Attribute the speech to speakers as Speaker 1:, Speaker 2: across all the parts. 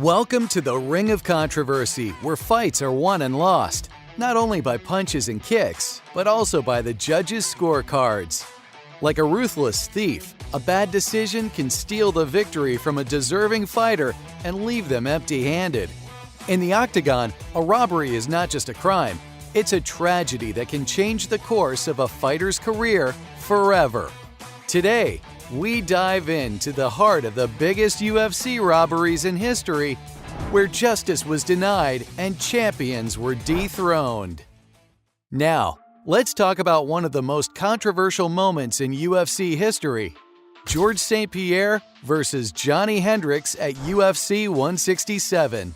Speaker 1: Welcome to the Ring of Controversy, where fights are won and lost, not only by punches and kicks, but also by the judges' scorecards. Like a ruthless thief, a bad decision can steal the victory from a deserving fighter and leave them empty-handed. In the octagon, a robbery is not just a crime, it's a tragedy that can change the course of a fighter's career forever. Today, we dive into the heart of the biggest UFC robberies in history, where justice was denied and champions were dethroned. Now, let's talk about one of the most controversial moments in UFC history: Georges St-Pierre versus Johnny Hendricks at UFC 167.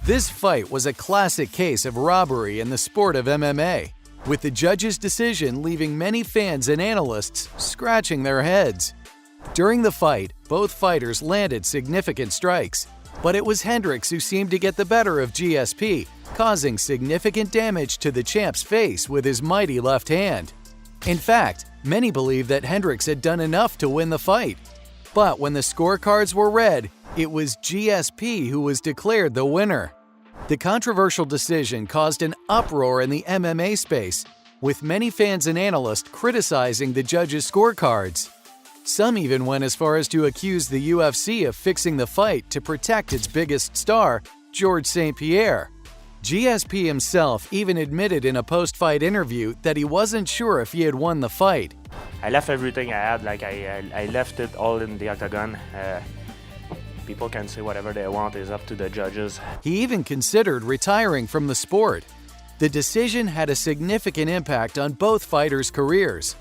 Speaker 1: This fight was a classic case of robbery in the sport of MMA, with the judges' decision leaving many fans and analysts scratching their heads. During the fight, both fighters landed significant strikes, but it was Hendricks who seemed to get the better of GSP, causing significant damage to the champ's face with his mighty left hand. In fact, many believe that Hendricks had done enough to win the fight. But when the scorecards were read, it was GSP who was declared the winner. The controversial decision caused an uproar in the MMA space, with many fans and analysts criticizing the judges' scorecards. Some even went as far as to accuse the UFC of fixing the fight to protect its biggest star, Georges St-Pierre. GSP himself even admitted in a post-fight interview that he wasn't sure if he had won the fight.
Speaker 2: I left everything I had, I left it all in the octagon. People can say whatever they want, it's up to the judges.
Speaker 1: He even considered retiring from the sport. The decision had a significant impact on both fighters' careers.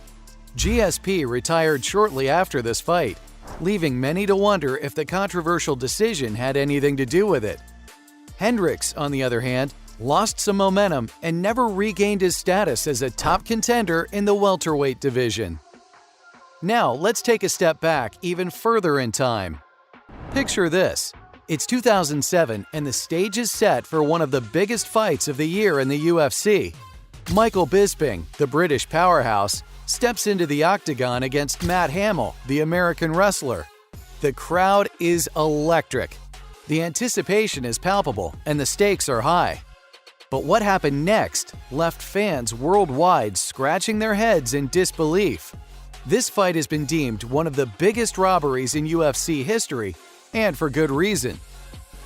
Speaker 1: GSP retired shortly after this fight, leaving many to wonder if the controversial decision had anything to do with it. Hendricks, on the other hand, lost some momentum and never regained his status as a top contender in the welterweight division. Now, let's take a step back even further in time. Picture this. It's 2007 and the stage is set for one of the biggest fights of the year in the UFC. Michael Bisping, the British powerhouse, steps into the octagon against Matt Hamill, the American wrestler. The crowd is electric. The anticipation is palpable and the stakes are high. But what happened next left fans worldwide scratching their heads in disbelief. This fight has been deemed one of the biggest robberies in UFC history, and for good reason.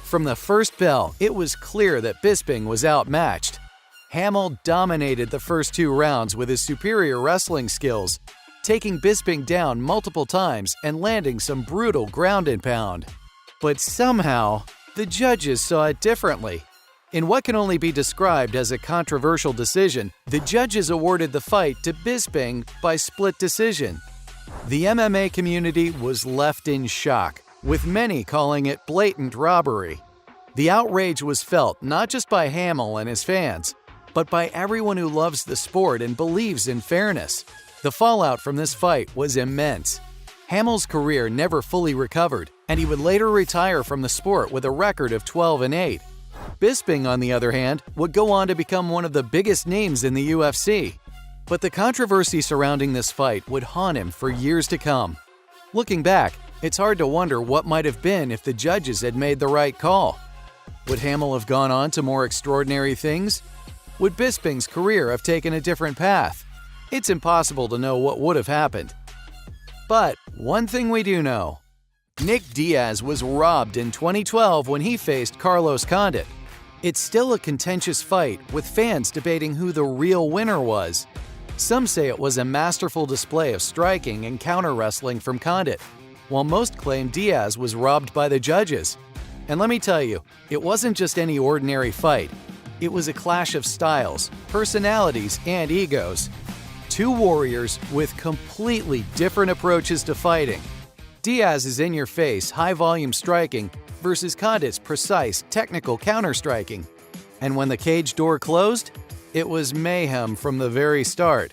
Speaker 1: From the first bell, it was clear that Bisping was outmatched. Hamill dominated the first two rounds with his superior wrestling skills, taking Bisping down multiple times and landing some brutal ground and pound. But somehow, the judges saw it differently. In what can only be described as a controversial decision, the judges awarded the fight to Bisping by split decision. The MMA community was left in shock, with many calling it blatant robbery. The outrage was felt not just by Hamill and his fans, but by everyone who loves the sport and believes in fairness. The fallout from this fight was immense. Hamill's career never fully recovered, and he would later retire from the sport with a record of 12-8. Bisping, on the other hand, would go on to become one of the biggest names in the UFC. But the controversy surrounding this fight would haunt him for years to come. Looking back, it's hard to wonder what might have been if the judges had made the right call. Would Hamill have gone on to more extraordinary things? Would Bisping's career have taken a different path? It's impossible to know what would have happened. But one thing we do know: Nick Diaz was robbed in 2012 when he faced Carlos Condit. It's still a contentious fight, with fans debating who the real winner was. Some say it was a masterful display of striking and counter wrestling from Condit, while most claim Diaz was robbed by the judges. And let me tell you, it wasn't just any ordinary fight. It was a clash of styles, personalities, and egos. Two warriors with completely different approaches to fighting. Diaz's in-your-face, high-volume striking versus Condit's precise, technical counter-striking. And when the cage door closed, it was mayhem from the very start.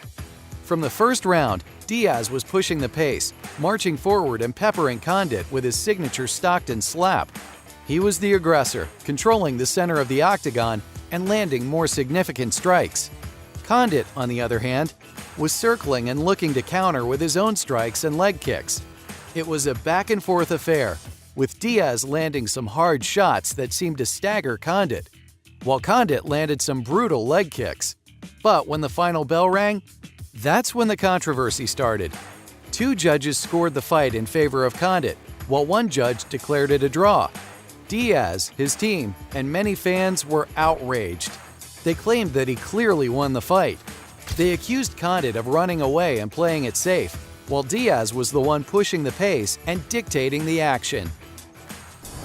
Speaker 1: From the first round, Diaz was pushing the pace, marching forward and peppering Condit with his signature Stockton slap. He was the aggressor, controlling the center of the octagon and landing more significant strikes. Condit, on the other hand, was circling and looking to counter with his own strikes and leg kicks. It was a back-and-forth affair, with Diaz landing some hard shots that seemed to stagger Condit, while Condit landed some brutal leg kicks. But when the final bell rang, that's when the controversy started. Two judges scored the fight in favor of Condit, while one judge declared it a draw. Diaz, his team, and many fans were outraged. They claimed that he clearly won the fight. They accused Condit of running away and playing it safe, while Diaz was the one pushing the pace and dictating the action.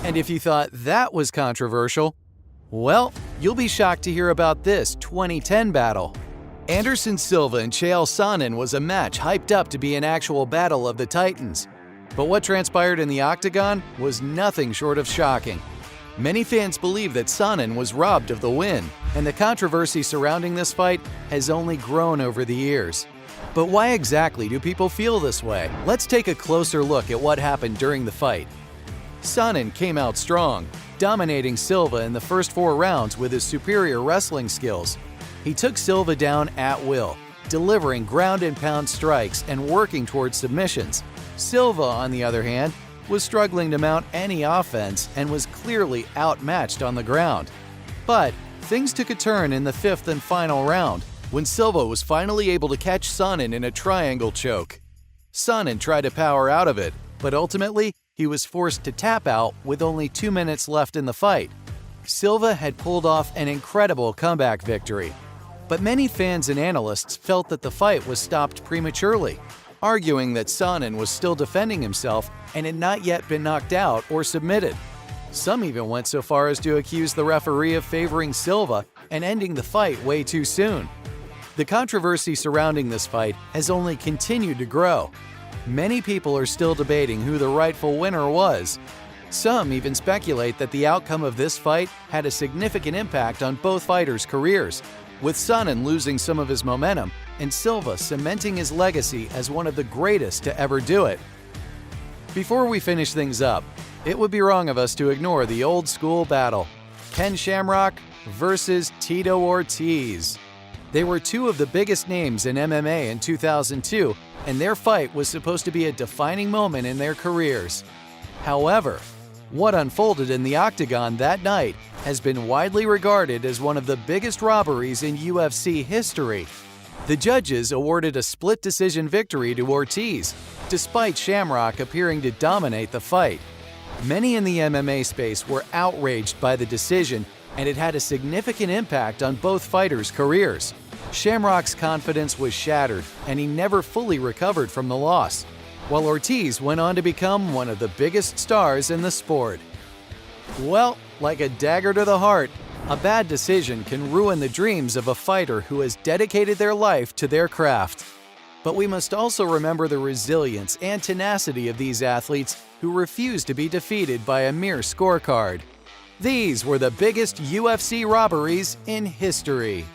Speaker 1: And if you thought that was controversial, well, you'll be shocked to hear about this 2010 battle. Anderson Silva and Chael Sonnen was a match hyped up to be an actual battle of the Titans. But what transpired in the octagon was nothing short of shocking. Many fans believe that Sonnen was robbed of the win, and the controversy surrounding this fight has only grown over the years. But why exactly do people feel this way? Let's take a closer look at what happened during the fight. Sonnen came out strong, dominating Silva in the first 4 rounds with his superior wrestling skills. He took Silva down at will, delivering ground-and-pound strikes and working towards submissions. Silva, on the other hand, was struggling to mount any offense and was clearly outmatched on the ground. But things took a turn in the 5th and final round, when Silva was finally able to catch Sonnen in a triangle choke. Sonnen tried to power out of it, but ultimately he was forced to tap out with only 2 minutes left in the fight. Silva had pulled off an incredible comeback victory. But many fans and analysts felt that the fight was stopped prematurely, arguing that Sonnen was still defending himself and had not yet been knocked out or submitted. Some even went so far as to accuse the referee of favoring Silva and ending the fight way too soon. The controversy surrounding this fight has only continued to grow. Many people are still debating who the rightful winner was. Some even speculate that the outcome of this fight had a significant impact on both fighters' careers, with Sonnen losing some of his momentum and Silva cementing his legacy as one of the greatest to ever do it. Before we finish things up, it would be wrong of us to ignore the old-school battle: Ken Shamrock versus Tito Ortiz. They were two of the biggest names in MMA in 2002, and their fight was supposed to be a defining moment in their careers. However, what unfolded in the octagon that night has been widely regarded as one of the biggest robberies in UFC history. The judges awarded a split decision victory to Ortiz, despite Shamrock appearing to dominate the fight. Many in the MMA space were outraged by the decision, and it had a significant impact on both fighters' careers. Shamrock's confidence was shattered, and he never fully recovered from the loss, while Ortiz went on to become one of the biggest stars in the sport. Well, like a dagger to the heart, a bad decision can ruin the dreams of a fighter who has dedicated their life to their craft. But we must also remember the resilience and tenacity of these athletes who refuse to be defeated by a mere scorecard. These were the biggest UFC robberies in history.